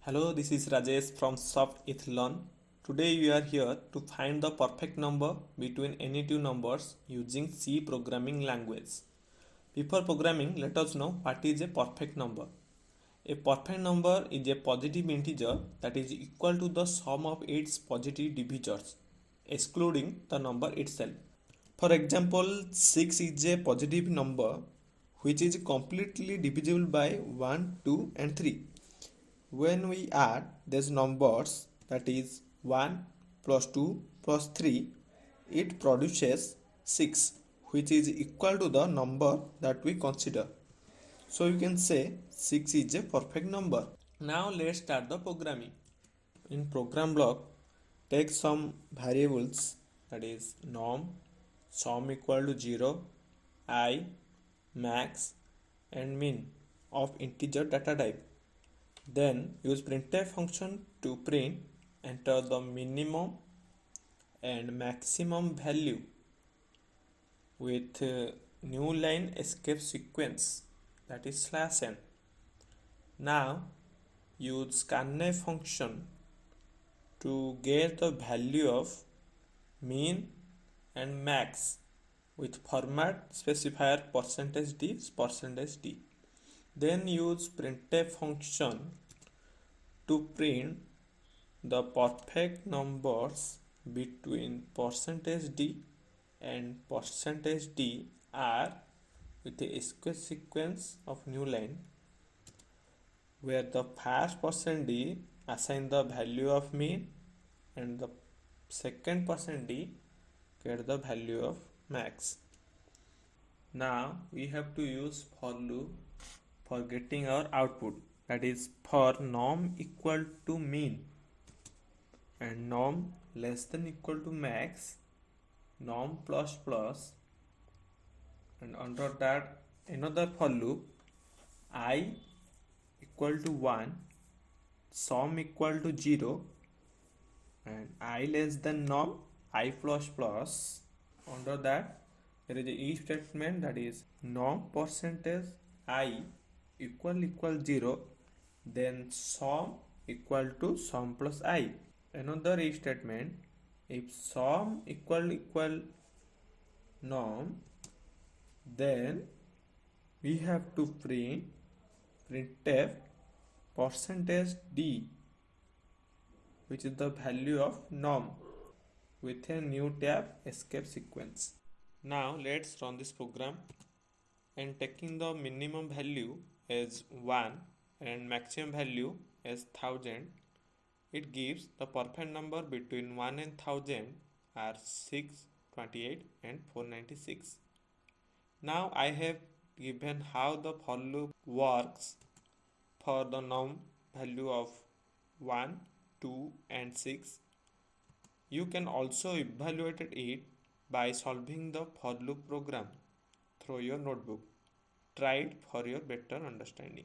Hello, this is Rajesh from Softeath. Today we are here to find the perfect number between any two numbers using C programming language. Before programming, let us know what is a perfect number. A perfect number is a positive integer that is equal to the sum of its positive divisors, excluding the number itself. For example, 6 is a positive number which is completely divisible by 1, 2 and 3. When we add these numbers, that is 1 plus 2 plus 3, it produces 6, which is equal to the number that we consider. So you can say 6 is a perfect number. Now let's start the programming. In program block, take some variables, that is norm, sum equal to 0, I, max and min of integer data type. Then use printf function to print, enter the minimum and maximum value with new line escape sequence, that is /n. Now use scanf function to get the value of min and max with format specifier %d %d. Then use printf function to print the perfect numbers between %d and %d are with a escape sequence of new line, where the first %d assign the value of min and the second %d get the value of max. Now we have to use for loop for getting our output, that is for norm equal to min and norm less than equal to max, norm plus plus, and under that another for loop, I equal to 1, sum equal to 0 and I less than norm, I plus plus. Under that there is a if statement, that is norm percentage I equal 0, then sum equal to sum plus I. Another if statement, if sum equal norm, then we have to printf %d, which is the value of norm, with a new tab escape sequence. Now let's run this program, and taking the minimum value as 1 and maximum value as 1000, it gives the perfect number between 1 and 1000 are 6, 28 and 496. Now I have given how the for loop works for the norm value of 1, 2 and 6. You can also evaluate it by solving the for loop program through your notebook. Try it for your better understanding.